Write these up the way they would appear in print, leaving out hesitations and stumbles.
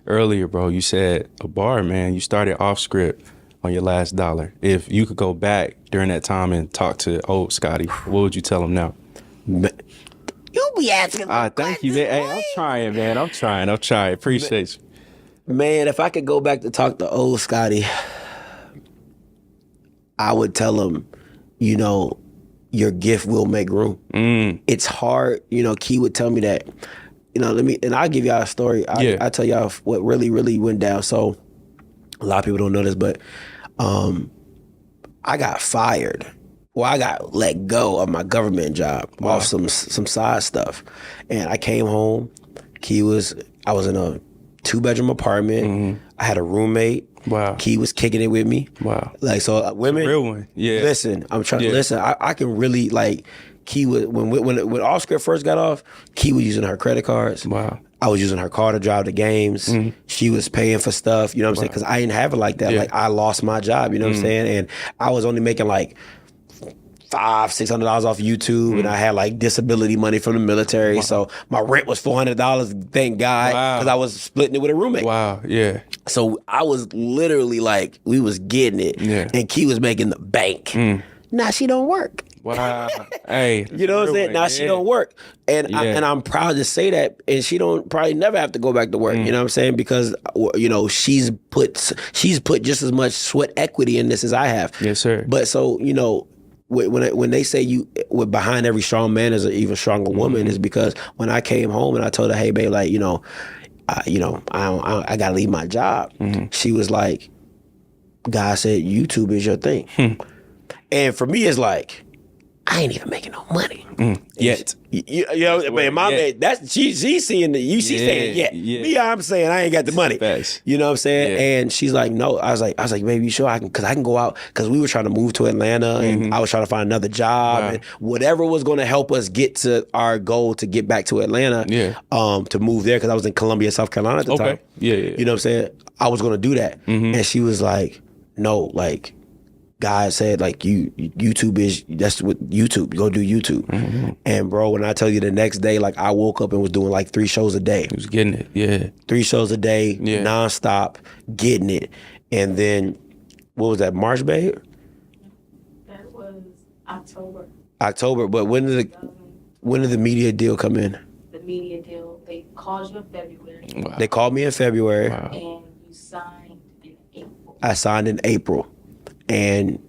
earlier, bro, you said a bar, man. You started off script on your last dollar. If you could go back during that time and talk to old Scotty, what would you tell him now? You be asking thank you, man. Hey, I'm trying, man. I'm trying. Appreciate you. Man, if I could go back to talk to old Scotty, I would tell him, you know, your gift will make room. It's hard. You know, Key would tell me that, you know, and I'll give y'all a story. I'll tell y'all what really, really went down. So a lot of people don't know this, but I got fired. Well, I got let go of my government job off some side stuff. And I came home. I was in a 2-bedroom apartment. I had a roommate. Wow. Key was kicking it with me. Wow. Like, so women. Real one. Yeah. Listen, I'm trying to listen. I can really, like, Key was, when OFFSCRIPT first got off, Key was using her credit cards. Wow. I was using her car to drive the games. She was paying for stuff, you know what I'm saying? Because I didn't have it like that. Like, I lost my job, you know what I'm saying? And I was only making like $500-$600 off YouTube, and I had like disability money from the military. So my rent was $400, thank God, because I was splitting it with a roommate. Wow, yeah. So I was literally like, we was getting it, and Key was making the bank. Now she don't work. Wow. Hey. You know what I'm saying? Now she don't work. And I'm proud to say that, and she don't probably never have to go back to work. You know what I'm saying? Because, you know, she's put just as much sweat equity in this as I have. Yes, sir. But so, you know, when they say behind every strong man is an even stronger woman, is because when I came home and I told her, hey babe, like, I gotta leave my job. She was like, God said YouTube is your thing. And for me, it's like, I ain't even making no money yet. You know, but my man, that's she's seeing she's saying me, I'm saying I ain't got the money. Best. You know what I'm saying? And she's like, no. I was like, baby, you sure I can? Because I can go out. Because we were trying to move to Atlanta, and I was trying to find another job, and whatever was going to help us get to our goal to get back to Atlanta. To move there, because I was in Columbia, South Carolina at the time. You know what I'm saying? I was going to do that, and she was like, no, like, God said, like, YouTube that's what YouTube, go do YouTube. And bro, when I tell you the next day, like, I woke up and was doing like 3 shows a day. He was getting it, 3 shows a day, nonstop, getting it. And then, what was that, March, babe? That was October. October, but when did the media deal come in? The media deal, they called you in February. Wow. They called me in February. And you signed in April. I signed in April. And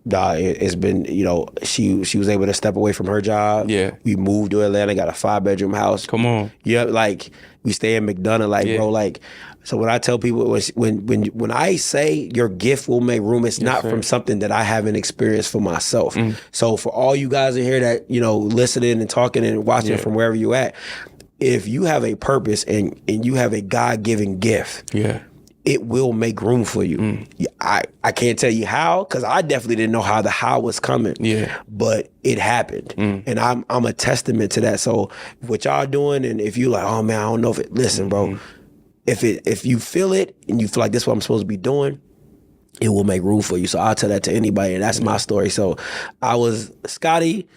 it's been, you know, she was able to step away from her job. We moved to Atlanta, got a 5-bedroom house. Come on. Yeah, like, we stay in McDonough, like, bro, like, so when I tell people, when I say your gift will make room, it's not from something that I haven't experienced for myself. So for all you guys in here that, you know, listening and talking and watching from wherever you at, if you have a purpose and you have a God-given gift, it will make room for you. I can't tell you how, because I definitely didn't know how the how was coming. But it happened. And I'm a testament to that. So what y'all doing, and if you like, oh man, I don't know if it, listen, bro, if you feel it and you feel like this is what I'm supposed to be doing, it will make room for you. So I'll tell that to anybody, and that's my story. So I was Scotty,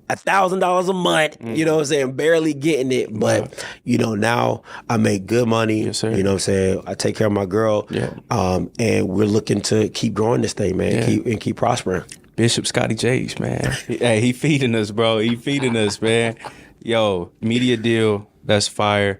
$1,000 a month, you know what I'm saying, barely getting it, but you know, now I make good money, you know what I'm saying, I take care of my girl, and we're looking to keep growing this thing, man, keep prospering. Bishop Scotty J's, man. Hey, he feeding us, bro. He feeding us, man. Yo, media deal, that's fire.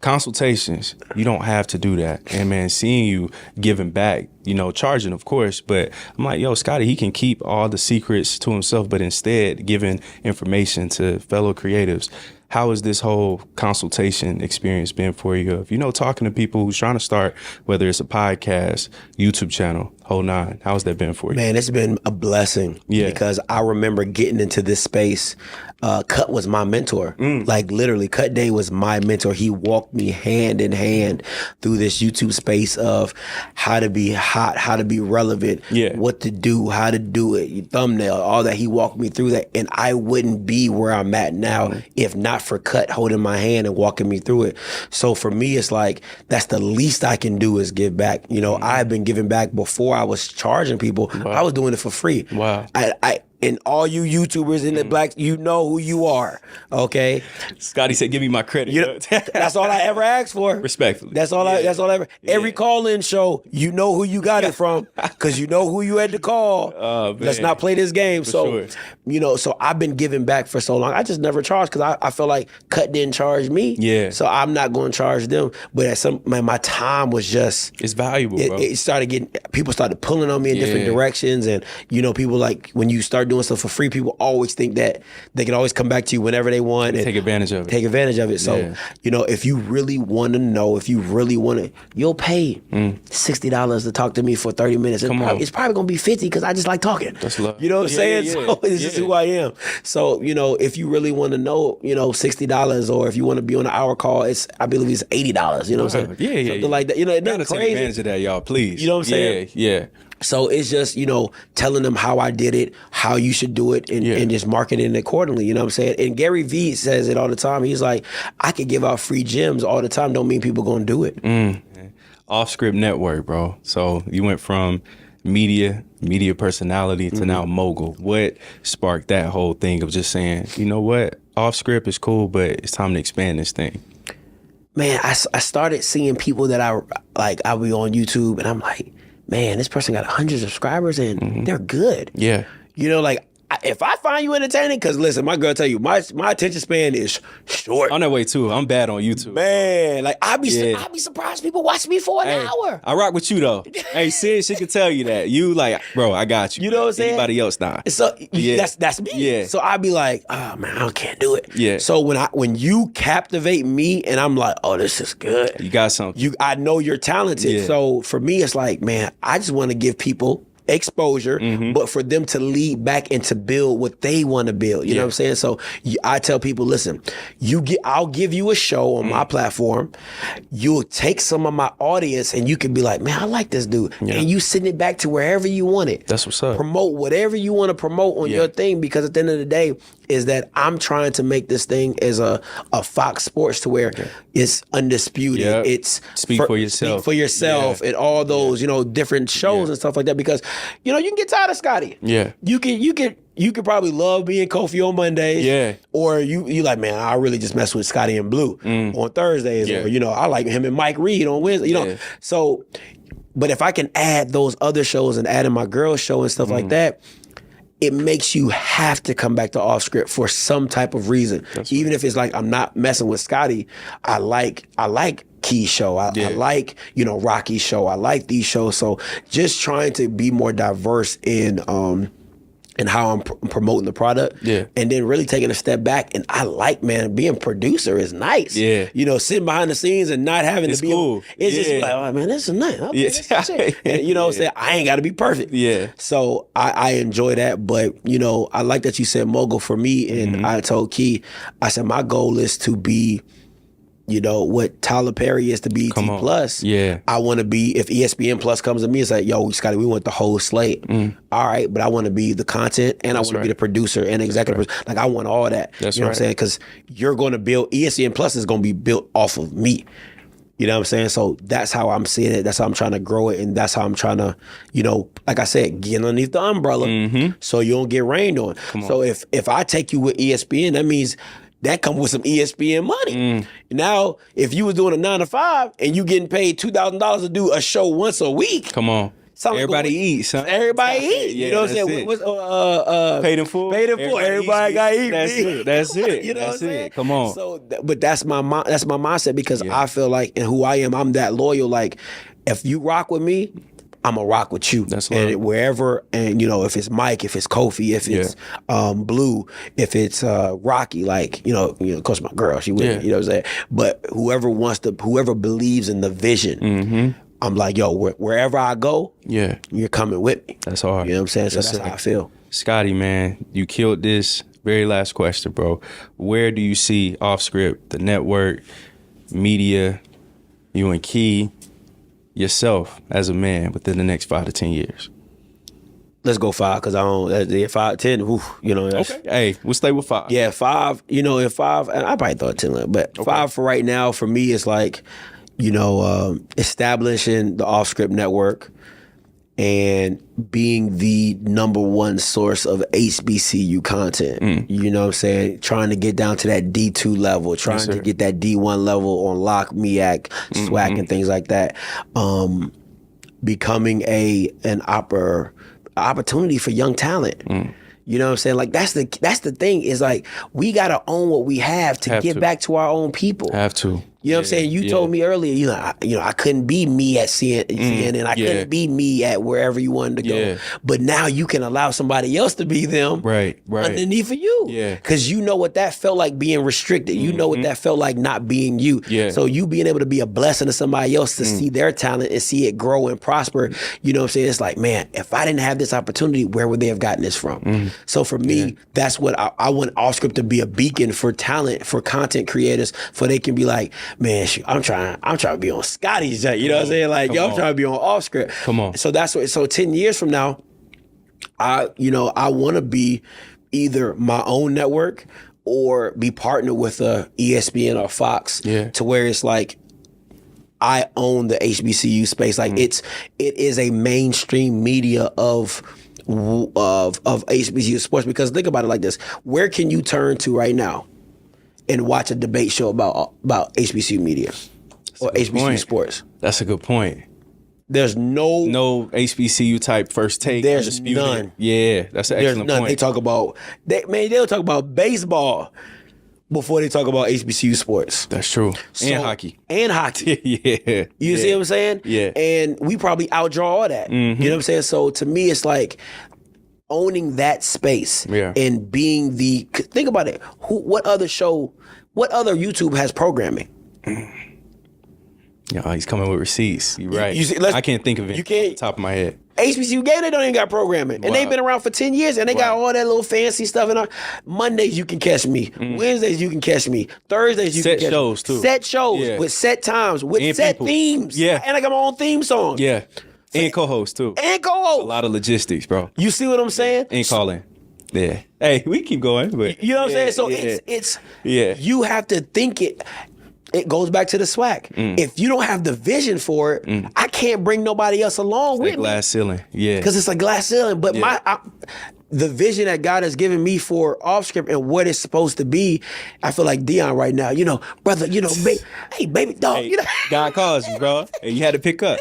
Consultations, you don't have to do that. And man, seeing you giving back, you know, charging, of course, but I'm like, yo, Scotty, he can keep all the secrets to himself, but instead giving information to fellow creatives. How has this whole consultation experience been for you? If you know, talking to people who's trying to start, whether it's a podcast, YouTube channel, whole nine, how's that been for you? Man, it's been a blessing because I remember getting into this space. Cut was my mentor. Like literally, Cut Day was my mentor. He walked me hand in hand through this YouTube space of how to be hot, how to be relevant, what to do, how to do it, your thumbnail, all that. He walked me through that, and I wouldn't be where I'm at now if not for Cut holding my hand and walking me through it. So for me, it's like, that's the least I can do is give back. You know, I've been giving back before I was charging people. I was doing it for free. And all you YouTubers in the black, you know who you are, okay? Scotty said, "Give me my credit." You know, that's all I ever asked for. Respectfully. That's all I ever. Every call-in show, you know who you got it from, because you know who you had to call. Let's not play this game. So I've been giving back for so long. I just never charged because I feel like Cut didn't charge me. Yeah. So I'm not going to charge them. But at my time was just, it's valuable, bro. It started getting, people started pulling on me in different directions. And, people like, when you start doing stuff for free, people always think that they can always come back to you whenever they want. And take advantage of it. So, if you really want to know, if you really want to, you'll pay $60 to talk to me for 30 minutes. It's probably going to be 50 because I just like talking. That's love. You know what I'm saying? Yeah. So it's just who I am. So, if you really want to know, $60, or if you want to be on an hour call, I believe it's $80. You know what I'm saying? Yeah. Something like that. It's not crazy. Take advantage of that, y'all, please. You know what I'm saying? Yeah. So it's just, telling them how I did it, how you should do it, and just marketing it accordingly. You know what I'm saying? And Gary Vee says it all the time. He's like, I could give out free gems all the time. Don't mean people going to do it. OffScript Network, bro. So you went from media personality to now mogul. What sparked that whole thing of just saying, you know what? OffScript is cool, but it's time to expand this thing. Man, I started seeing people that I'll be on YouTube, and I'm like, man, this person got 100 subscribers and they're good. Yeah. If I find you entertaining, because listen, my girl tell you, my attention span is short. On that way too. I'm bad on YouTube. Man, I'd be surprised people watch me for an hour. I rock with you though. Hey, Sid, she can tell you that. You bro, I got you. You know what I'm saying? Anybody else not. So that's me. Yeah. So I'd be like, oh man, I can't do it. Yeah. So when you captivate me and I'm like, oh, this is good. You got something. I know you're talented. Yeah. So for me, it's like, man, I just want to give people exposure, but for them to lead back and to build what they want to build. You know what I'm saying? So I tell people, listen, I'll give you a show on my platform. You'll take some of my audience and you can be like, man, I like this dude. Yeah. And you send it back to wherever you want it. That's what's up. Promote whatever you want to promote on your thing, because at the end of the day, is that I'm trying to make this thing as a Fox Sports to where it's undisputed. Yep. It's Speak for yourself. And all those, different shows and stuff like that. Because, you can get tired of Scotty. Yeah. You could probably love being Kofi on Mondays. Yeah. Or you like, man, I really just mess with Scotty and Blue on Thursdays. Yeah. Or, I like him and Mike Reed on Wednesday. Yeah. So, but if I can add those other shows and add in my girls show and stuff like that, it makes you have to come back to OffScript for some type of reason. Even if it's like, I'm not messing with Scotty, I like Key's show. I like, Rocky's show. I like these shows. So just trying to be more diverse in how I'm promoting the product. Yeah. And then really taking a step back. And I like, man, being producer is nice. Yeah. Sitting behind the scenes and not having to be cool. It's just like, oh man, this is nice. Okay, and saying I ain't gotta be perfect. Yeah. So I enjoy that. But I like that you said mogul for me. And I told Key, I said my goal is to be what Tyler Perry is to BET Plus. Yeah. I want to be, if ESPN Plus comes to me, it's like, yo, Scotty, we want the whole slate. All right, but I want to be the content and I want to be the producer and executive producer. Like, I want all that. You know what I'm saying? Because you're going to build, ESPN Plus is going to be built off of me. You know what I'm saying? So that's how I'm seeing it. That's how I'm trying to grow it. And that's how I'm trying to, like I said, get underneath the umbrella so you don't get rained on. So if I take you with ESPN, that means that comes with some ESPN money. Now, if you was doing a 9-to-5 and you getting paid $2,000 to do a show once a week. Come on. Everybody eats, huh? Everybody eat. You know what I'm saying? What's paid in full? Paid in full. Everybody got to eat. That's it. You know what I'm saying? Come on. So, but that's my mindset, because I feel like, and who I am, I'm that loyal. Like, if you rock with me, I'm gonna rock with you. That's and wherever, and if it's Mike, if it's Kofi, if it's Blue, if it's Rocky, like of course my girl, she with me, you know what I'm saying. But whoever believes in the vision, I'm like, yo, wherever I go, you're coming with me. That's hard. You know what I'm saying? So that's how I feel. Scotty, man, you killed this. Very last question, bro. Where do you see OffScript, the network, media, you and Key, yourself as a man within the next 5 to 10 years? Let's go 5, because I don't, 5, 10, whew, that's, okay. Hey, we'll stay with 5. Yeah, 5, in 5, and I probably thought 10, but 5 for right now, for me, is like, establishing the OffScript network, and being the number one source of HBCU content. You know what I'm saying? Trying to get down to that D2 level, trying to get that D1 level on Lock, MEAC, SWAC, and things like that. Becoming an opportunity for young talent. You know what I'm saying? Like that's the thing is like we gotta own what we have to give back to our own people. Have to. You know what I'm saying? You told me earlier, I couldn't be me at CNN. I couldn't be me at wherever you wanted to go. But now you can allow somebody else to be them underneath of you. Because you know what that felt like being restricted. You know what that felt like not being you. So you being able to be a blessing to somebody else to see their talent and see it grow and prosper. You know what I'm saying? It's like, man, if I didn't have this opportunity, where would they have gotten this from? So for me, that's what I want OffScript to be, a beacon for talent, for content creators, for they can be like, man, shoot, I'm trying to be on Scotty's, you know what I'm saying? Like, I'm trying to be on OffScript. Come on. So that's what. So 10 years from now, I want to be either my own network or be partnered with a ESPN or Fox, to where it's like I own the HBCU space. Like it is a mainstream media of HBCU sports. Because think about it like this: where can you turn to right now and watch a debate show about HBCU media or HBCU sports? That's a good point. There's no HBCU type first take. There's none. Yeah, that's an excellent point. They talk about they'll talk about baseball before they talk about HBCU sports. That's true. And hockey. And hockey. You see what I'm saying? Yeah. And we probably outdraw all that. You know what I'm saying? So to me, it's like owning that space and being think about it. What other YouTube has programming? Yeah, he's coming with receipts. You're right. I can't think of it off the top of my head. HBCU game, they don't even got programming. And they've been around for 10 years and they got all that little fancy stuff. And Mondays you can catch me. Wednesdays you can catch me. Thursdays you can catch me. Set shows too. Set shows with set times, with and set themes. Yeah. And I got my own theme song. Yeah. And co-host too. And co-host. A lot of logistics, bro. You see what I'm saying? And calling. Yeah. Hey, we keep going. But you know what I'm saying? So it's you have to think it. It goes back to the SWAC. If you don't have the vision for it, I can't bring nobody else along with me. Glass ceiling, because it's a glass ceiling. But the vision that God has given me for OffScript and what it's supposed to be, I feel like Dion right now. Brother, hey, baby dog. Hey, God calls you, bro, and you had to pick up.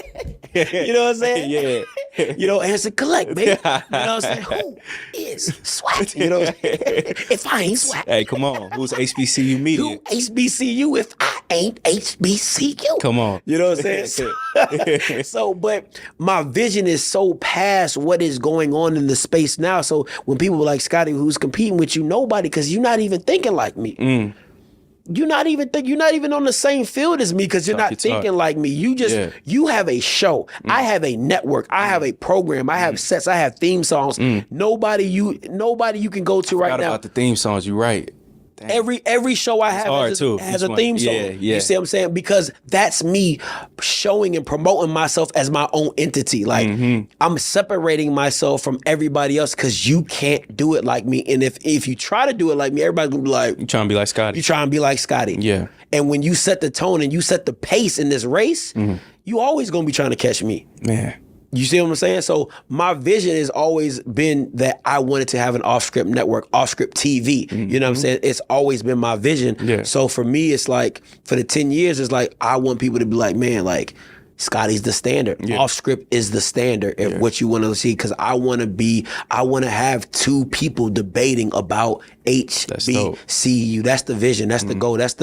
You know what I'm saying? Yeah. Answer collect, baby. You know what I'm saying? Who is SWAC? You know what I'm saying? If I ain't SWAC. Hey, come on. Who's HBCU media? Who HBCU if I ain't HBCU? Come on. You know what I'm saying? So, but my vision is so past what is going on in the space now. So when people like Scotty, who's competing with you, nobody, because you're not even thinking like me. You're not even on the same field as me because you're not thinking like me. You have a show. I have a network. I have a program. I have sets. I have theme songs. Nobody you can go to right now. About the theme songs, you're right. Dang. Every show I have has a theme song. You see what I'm saying? Because that's me showing and promoting myself as my own entity. Like I'm separating myself from everybody else because you can't do it like me. And if you try to do it like me, everybody's gonna be like, you trying to be like Scotty. You trying to be like Scotty. Yeah. And when you set the tone and you set the pace in this race, you always gonna be trying to catch me. Man. You see what I'm saying? So my vision has always been that I wanted to have an OffScript network, OffScript TV. You know what I'm saying? It's always been my vision. Yeah. So for me, it's like, for the 10 years, it's like, I want people to be like, man, like, Scotty's the standard. Yeah. OffScript is the standard of what you want to see, because I want to have two people debating about HBCU. That's the vision. That's the goal. It's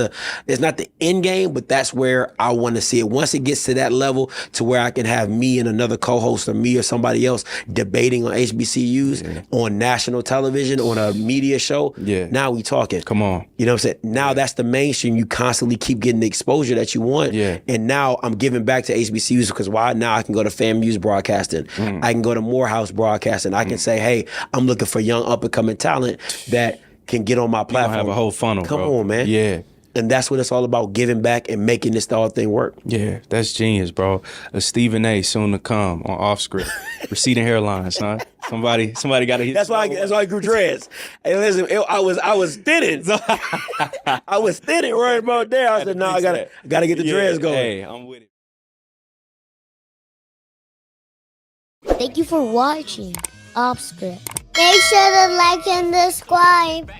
not the end game, but that's where I want to see it. Once it gets to that level to where I can have me and another co-host or me or somebody else debating on HBCUs on national television, on a media show, now we talking. Come on. You know what I'm saying? Now that's the mainstream. You constantly keep getting the exposure that you want. Yeah. And now I'm giving back to HBCUs because why? Now I can go to FAMU's broadcasting. I can go to Morehouse broadcasting. I can say, hey, I'm looking for young up and coming talent that can get on my platform. Have a whole funnel. Come on, man. Yeah. And that's what it's all about, giving back and making this whole thing work. Yeah, that's genius, bro. A Stephen A. soon to come on OffScript. Receding hairlines, huh? Somebody got to hit. That's why I grew dreads. Hey, listen, I was thinning. I was thinning right about there. I said, no, I gotta get the dreads going. Hey, I'm with it. Thank you for watching OFFSCRIPT. Make sure to like and subscribe.